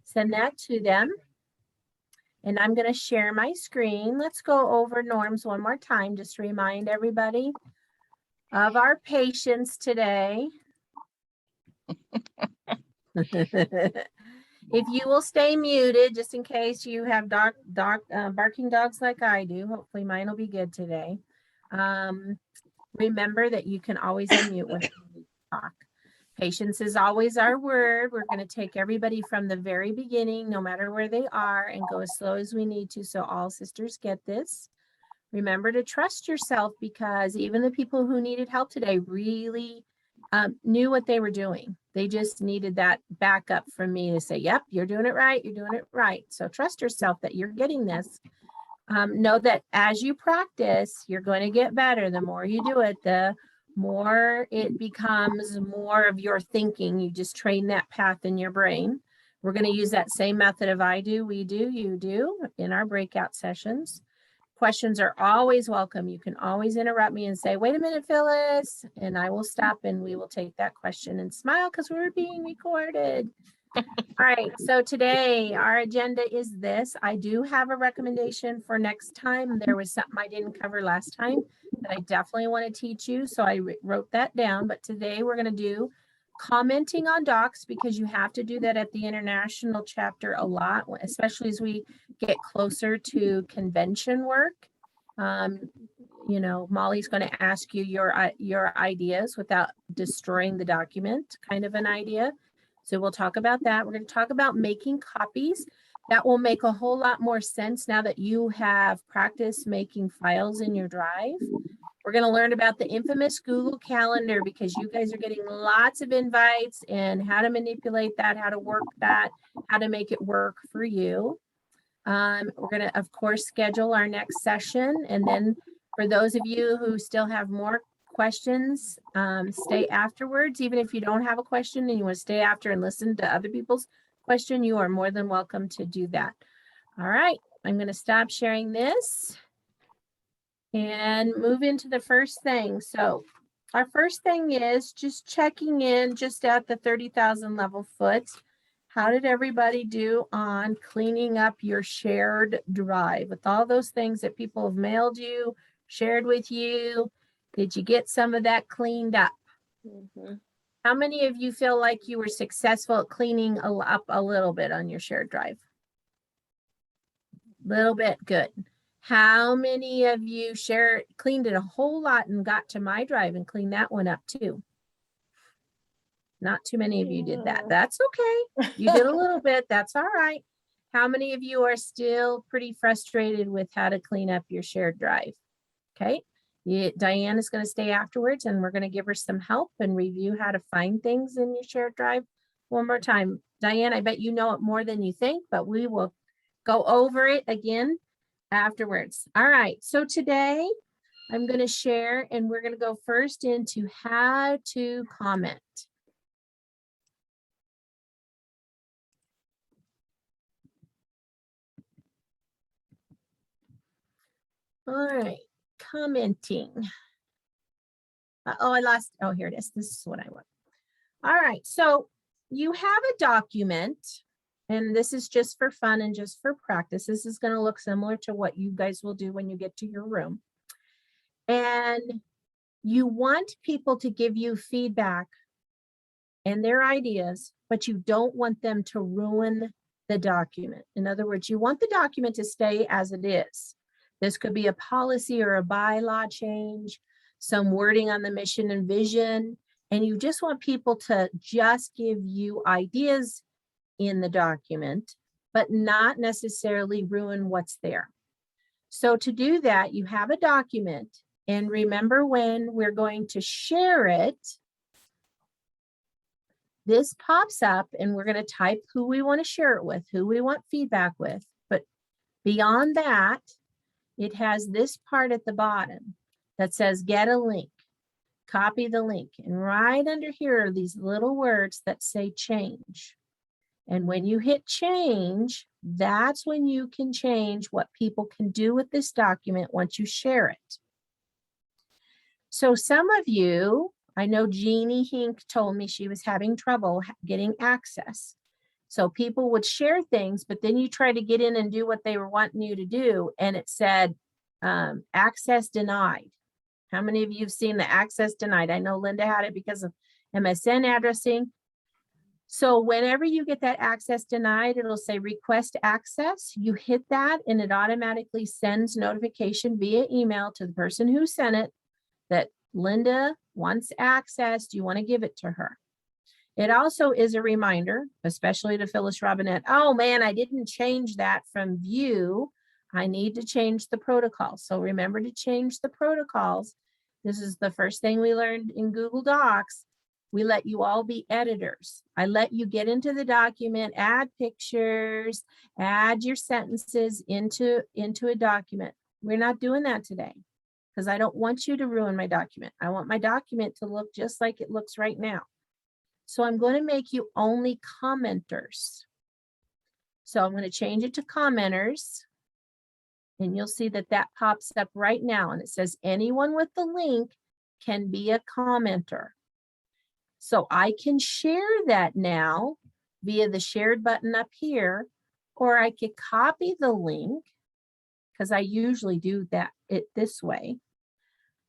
Send that to them. And I'm going to share my screen. Let's go over norms one more time, just to remind everybody of our patience today. If you will stay muted, just in case you have barking dogs like I do, hopefully mine will be good today. Remember that you can always unmute when you talk. Patience is always our word. We're going to take everybody from the very beginning, no matter where they are, and go as slow as we need to so all sisters get this. Remember to trust yourself, because even the people who needed help today really knew what they were doing. They just needed that backup from me to say, yep, you're doing it right. You're doing it right. So trust yourself that you're getting this. Know that as you practice, you're going to get better. The more you do it, the more it becomes more of your thinking. You just train that path in your brain. We're going to use that same method of I do, we do, you do in our breakout sessions. Questions are always welcome. You can always interrupt me and say, wait a minute, Phyllis, and I will stop and we will take that question and smile because we're being recorded. All right, so today our agenda is this. I do have a recommendation for next time. There was something I didn't cover last time that I definitely want to teach you, so I wrote that down. But today we're going to do commenting on docs, because you have to do that at the international chapter a lot, especially as we get closer to convention work. You know, Molly's going to ask you your ideas without destroying the document, kind of an idea. So we'll talk about that. We're going to talk about making copies. That will make a whole lot more sense now that you have practiced making files in your drive. We're going to learn about the infamous Google Calendar, because you guys are getting lots of invites, and how to manipulate that, how to work that, how to make it work for you. We're going to, of course, schedule our next session. And then for those of you who still have more questions, stay afterwards. Even if you don't have a question and you want to stay after and listen to other people's question, you are more than welcome to do that. All right, I'm going to stop sharing this and move into the first thing. So our first thing is just checking in just at the 30,000 level foot. How did everybody do on cleaning up your shared drive with all those things that people have mailed you, shared with you? Did you get some of that cleaned up? Mm-hmm. How many of you feel like you were successful at cleaning up a little bit on your shared drive? Little bit, good. How many of you cleaned it a whole lot and got to my drive and cleaned that one up too? Not too many of you did that. That's okay. You did a little bit. That's all right. How many of you are still pretty frustrated with how to clean up your shared drive? Okay. Diane is going to stay afterwards, and we're going to give her some help and review how to find things in your shared drive one more time. Diane, I bet you know it more than you think, but we will go over it again afterwards. All right. So today I'm going to share, and we're going to go first into how to comment. All right, commenting. Oh, here it is. This is what I want. All right, so you have a document, and this is just for fun and just for practice. This is going to look similar to what you guys will do when you get to your room. And you want people to give you feedback and their ideas, but you don't want them to ruin the document. In other words, you want the document to stay as it is. This could be a policy or a bylaw change, some wording on the mission and vision, and you just want people to just give you ideas in the document, but not necessarily ruin what's there. So to do that, you have a document, and remember, when we're going to share it, this pops up and we're going to type who we want to share it with, who we want feedback with. But beyond that, it has this part at the bottom that says get a link. Copy the link. And right under here are these little words that say change. And when you hit change, that's when you can change what people can do with this document once you share it. So some of you, I know Jeannie Hink told me she was having trouble getting access. So people would share things, but then you try to get in and do what they were wanting you to do, and it said access denied. How many of you have seen the access denied? I know Linda had it because of MSN addressing. So whenever you get that access denied, it'll say request access. You hit that and it automatically sends notification via email to the person who sent it that Linda wants access. Do you want to give it to her? It also is a reminder, especially to Phyllis Robinette. Oh man, I didn't change that from view. I need to change the protocol. So remember to change the protocols. This is the first thing we learned in Google Docs. We let you all be editors. I let you get into the document, add pictures, add your sentences into a document. We're not doing that today because I don't want you to ruin my document. I want my document to look just like it looks right now. So I'm going to make you only commenters. So I'm going to change it to commenters. And you'll see that that pops up right now. And it says anyone with the link can be a commenter. So I can share that now via the shared button up here, or I could copy the link because I usually do it this way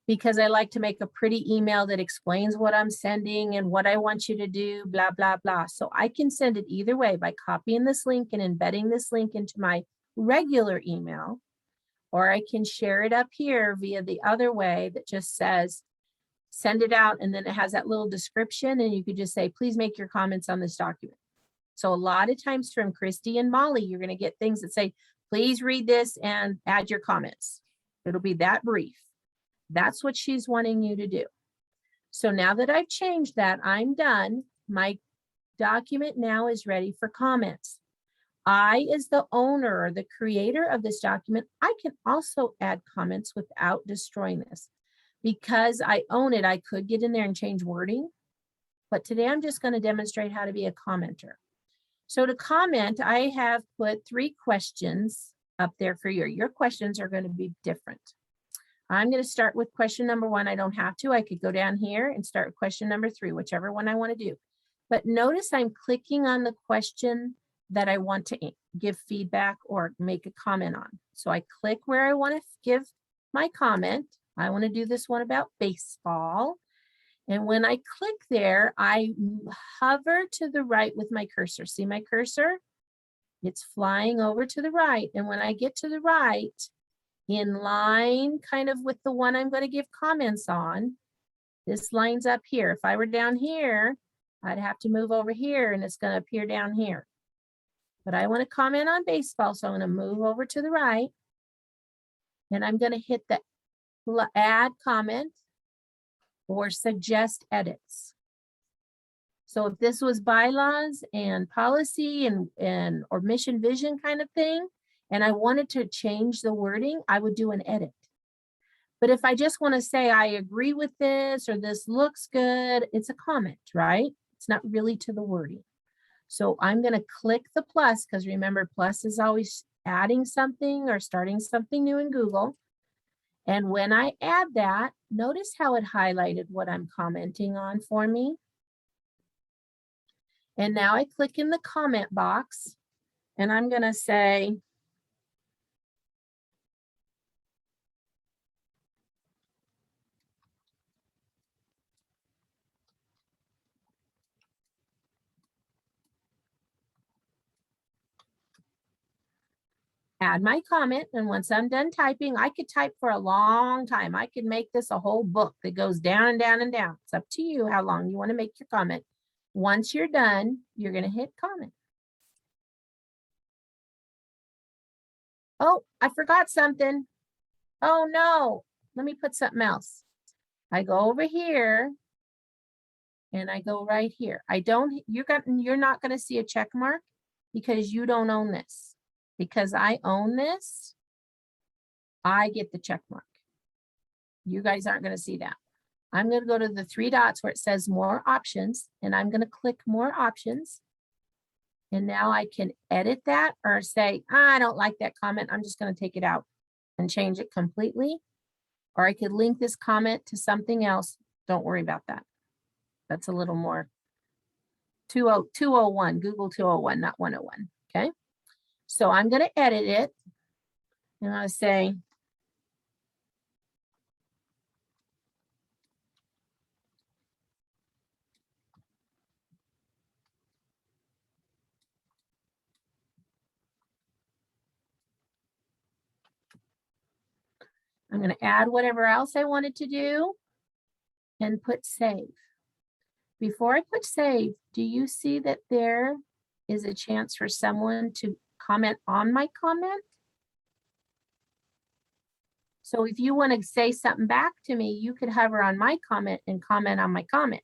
because I like to make a pretty email that explains what I'm sending and what I want you to do, blah, blah, blah. So I can send it either way by copying this link and embedding this link into my regular email, or I can share it up here via the other way that just says, send it out, and then it has that little description, and you could just say, please make your comments on this document. So a lot of times from Christy and Molly, you're going to get things that say, please read this and add your comments. It'll be that brief. That's what she's wanting you to do. So now that I've changed that, I'm done. My document now is ready for comments. I, as the owner or the creator of this document, I can also add comments without destroying this. Because I own it, I could get in there and change wording, but today I'm just going to demonstrate how to be a commenter. So to comment, I have put 3 questions up there for you. Your questions are going to be different. I'm going to start with question number 1. I don't have to. I could go down here and start with question number 3, whichever one I want to do. But notice I'm clicking on the question that I want to give feedback or make a comment on. So I click where I want to give my comment. I want to do this one about baseball. And when I click there, I hover to the right with my cursor. See my cursor? It's flying over to the right. And when I get to the right, in line kind of with the one I'm going to give comments on, this line's up here. If I were down here, I'd have to move over here and it's going to appear down here. But I want to comment on baseball, so I'm going to move over to the right. And I'm going to hit the add comment or suggest edits. So if this was bylaws and policy and or mission vision kind of thing, and I wanted to change the wording, I would do an edit. But if I just want to say, I agree with this, or this looks good, it's a comment, right? It's not really to the wording. So I'm going to click the plus, because remember, plus is always adding something or starting something new in Google. And when I add that, notice how it highlighted what I'm commenting on for me. And now I click in the comment box and I'm going to say, add my comment. And once I'm done typing, I could type for a long time. I could make this a whole book that goes down and down and down. It's up to you how long you want to make your comment. Once you're done, you're going to hit comment. Oh, I forgot something. Oh no, let me put something else. I go over here and I go right here. You're not going to see a check mark because you don't own this. Because I own this, I get the check mark. You guys aren't going to see that. I'm going to go to the 3 dots where it says more options, and I'm going to click more options. And now I can edit that or say, I don't like that comment. I'm just going to take it out and change it completely. Or I could link this comment to something else. Don't worry about that. That's a little more 201, Google 201, not 101. Okay. So I'm going to edit it. And I'll say, I'm going to add whatever else I wanted to do and put save. Before I put save, do you see that there is a chance for someone to comment on my comment? So if you want to say something back to me, you could hover on my comment and comment on my comment.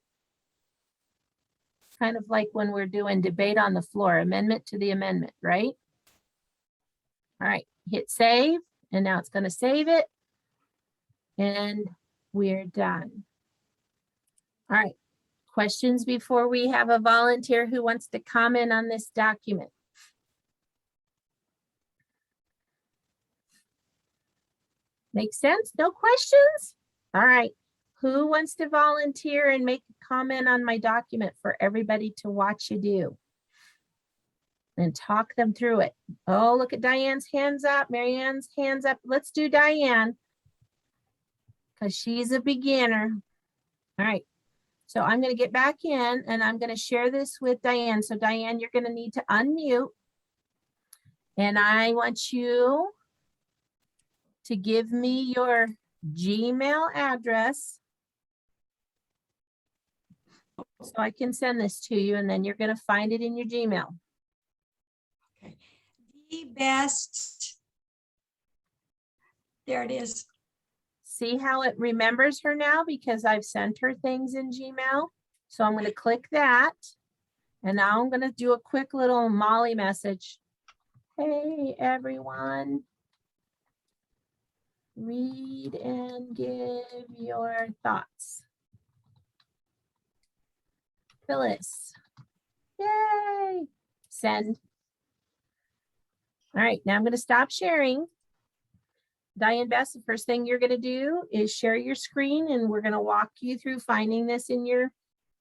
Kind of like when we're doing debate on the floor, amendment to the amendment, right? All right, hit save, and now it's going to save it. And we're done. All right, questions before we have a volunteer who wants to comment on this document? Make sense? No questions? All right, who wants to volunteer and make a comment on my document for everybody to watch you do? And talk them through it. Oh, look at Diane's hands up, Marianne's hands up. Let's do Diane, because she's a beginner. All right, so I'm going to get back in and I'm going to share this with Diane. So Diane, you're going to need to unmute. And I want you to give me your Gmail address so I can send this to you, and then you're going to find it in your Gmail. Okay. The best. There it is. See how it remembers her now because I've sent her things in Gmail. So I'm going to click that. And now I'm going to do a quick little Molly message. Hey, everyone. Read and give your thoughts. Phyllis. Yay. Send. All right, now I'm going to stop sharing. Diane Bess, the first thing you're going to do is share your screen, and we're going to walk you through finding this in your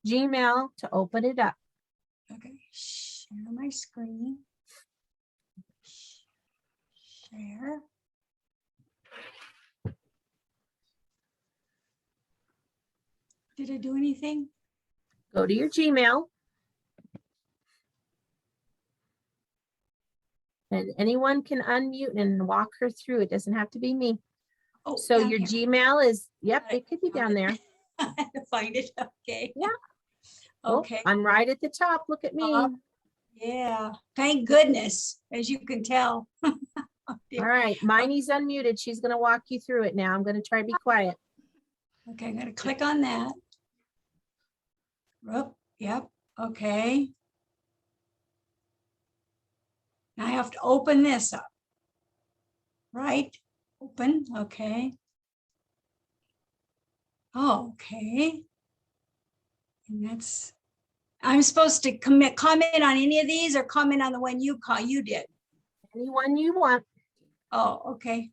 Gmail to open it up. Okay, share my screen. Share. Did I do anything? Go to your Gmail. And anyone can unmute and walk her through. It doesn't have to be me. Oh, So down your here. Gmail is, yep, Got it, it could be found down it. there. I had to find it. Okay. Yeah. Okay. Oh, I'm right at the top. Look at me. Yeah. Thank goodness, as you can tell. All right. Miney's unmuted. She's going to walk you through it now. I'm going to try to be quiet. Okay, I'm gonna click on that. Yep. Okay. Now I have to open this up. Right? Open. Okay. Oh, okay. And that's, I'm supposed to comment on any of these or comment on the one you did? Anyone you want. Oh, okay.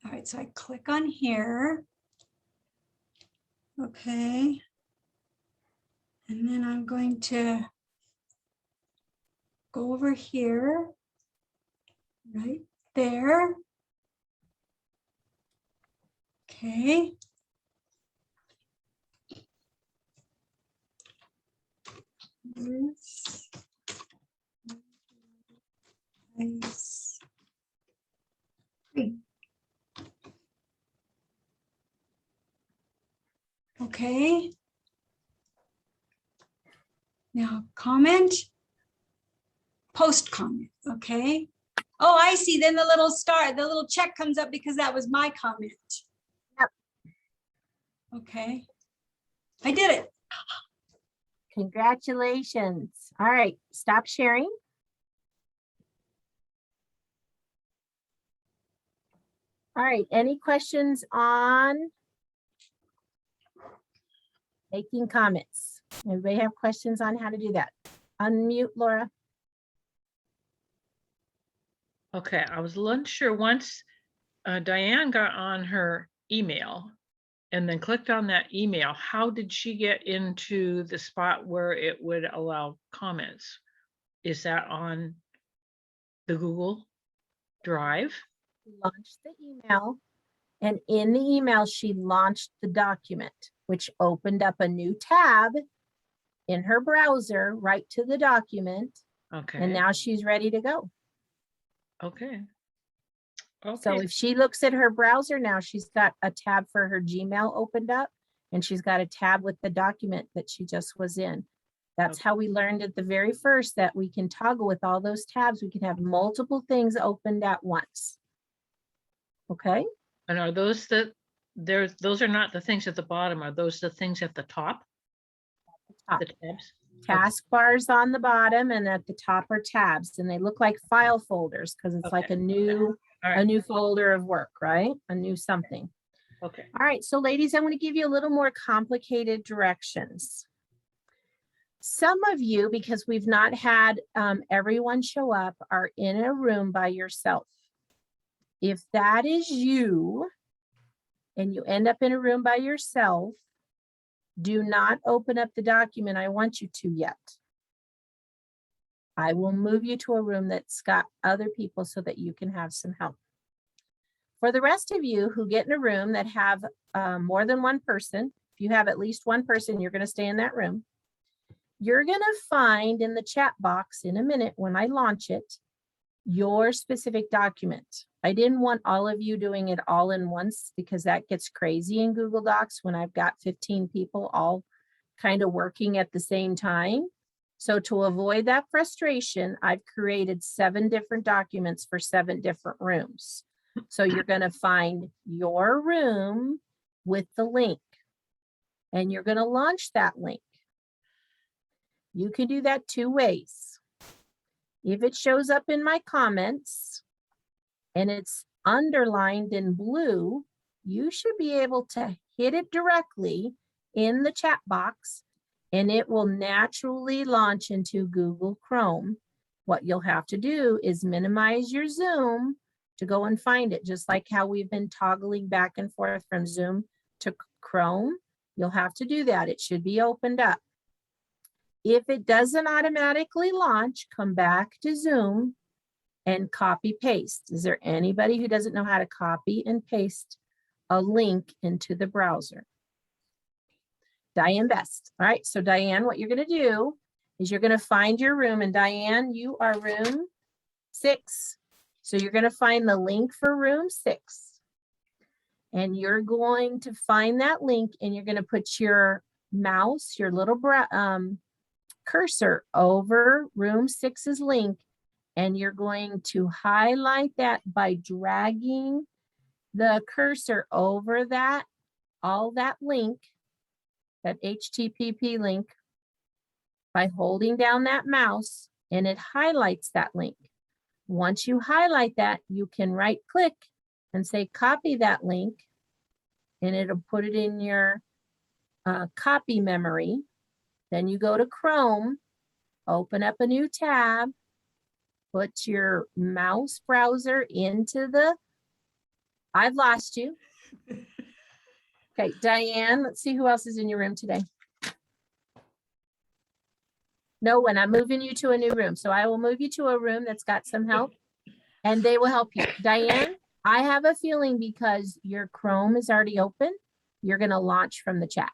All right, so I click on here. Okay. And then I'm going to go over here, right there. Okay. This. Nice. Okay. Now comment, post comment, okay. Oh, I see, then the little star, the little check comes up because that was my comment. Yep. Okay, I did it. Congratulations. All right, stop sharing. All right, any questions on making comments? Everybody have questions on how to do that? Unmute, Laura. Okay, I was a little unsure. Once Diane got on her email and then clicked on that email, how did she get into the spot where it would allow comments? Is that on the Google Drive? Launched the email, and in the email, she launched the document, which opened up a new tab in her browser right to the document. And Okay, now she's ready to go. okay. So Okay, if she looks at her browser now, she's got a tab for her Gmail opened up, and she's got a tab with the document that she just was in. That's Okay. how we learned at the very first that we can toggle with all those tabs. We can have multiple things opened at once. Okay, and are those those are not the things at the bottom, are those the things at the top? top. The tabs? Taskbars on the bottom, and at the top are tabs, and they look like file folders because it's like Okay. a new All a right, new folder of work, right? A new something. okay. All right, so ladies, I'm going to give you a little more complicated directions. Some of you, because we've not had everyone show up, are in a room by yourself. If that is you and you end up in a room by yourself, do not open up the document I want you to yet. I will move you to a room that's got other people so that you can have some help. For the rest of you who get in a room that have more than one person, if you have at least one person, you're going to stay in that room. You're going to find in the chat box in a minute when I launch it, your specific document. I didn't want all of you doing it all in once because that gets crazy in Google Docs when I've got 15 people all kind of working at the same time. So to avoid that frustration, I've created 7 different documents for 7 different rooms. So you're going to find your room with the link, and you're going to launch that link. You can do that 2 ways. If it shows up in my comments and it's underlined in blue, you should be able to hit it directly in the chat box, and it will naturally launch into Google Chrome. What you'll have to do is minimize your Zoom to go and find it, just like how we've been toggling back and forth from Zoom to Chrome. You'll have to do that. It should be opened up. If it doesn't automatically launch, come back to Zoom and copy paste. Is there anybody who doesn't know how to copy and paste a link into the browser? Diane Best. All right, so Diane, what you're going to do is you're going to find your room, and Diane, you are room 6. So you're going to find the link for room 6. And you're going to find that link, and you're going to put your mouse, your little cursor over room 6's link, and you're going to highlight that by dragging the cursor over that, all that link, that HTTP link, by holding down that mouse, and it highlights that link. Once you highlight that, you can right click and say copy that link, and it'll put it in your copy memory. Then you go to Chrome, open up a new tab, put your mouse browser into the, I've lost you. Okay, Diane, let's see who else is in your room today. No one, I'm moving you to a new room. So I will move you to a room that's got some help, and they will help you. Diane, I have a feeling because your Chrome is already open, you're going to launch from the chat.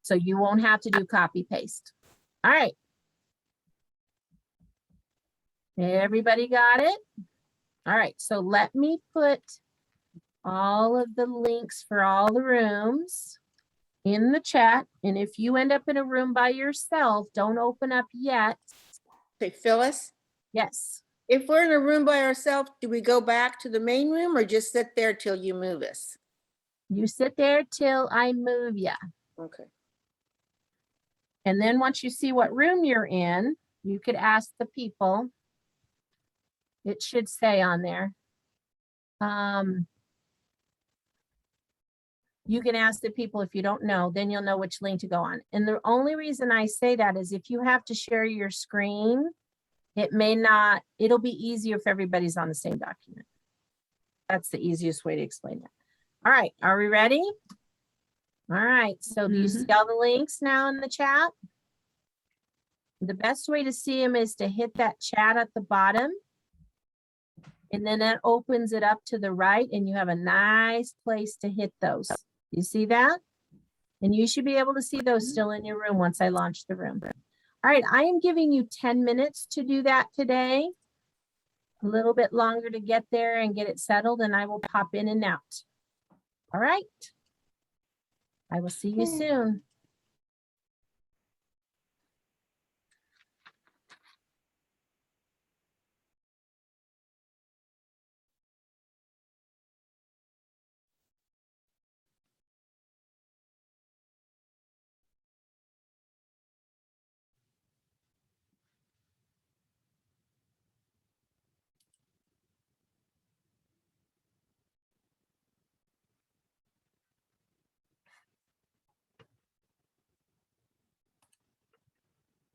So you won't have to do copy paste. All right. Everybody got it? All right, so let me put all of the links for all the rooms in the chat. And if you end up in a room by yourself, don't open up yet. Hey, Phyllis, Yes. if we're in a room by ourselves, do we go back to the main room or just sit there till you move us? You sit there till I move you. Okay. And then once you see what room you're in, you could ask the people. It should say on there. You can ask the people if you don't know, then you'll know which link to go on. And the only reason I say that is if you have to share your screen, it may not, it'll be easier if everybody's on the same document. That's the easiest way to explain that. All right, are we ready? All right, so do you see all the links now in the chat? The best way to see them is to hit that chat at the bottom. And then that opens it up to the right and you have a nice place to hit those. You see that? And you should be able to see those still in your room once I launch the room. All right, I am giving you 10 minutes to do that today. A little bit longer to get there and get it settled, and I will pop in and out. All right. I will see you Okay. soon.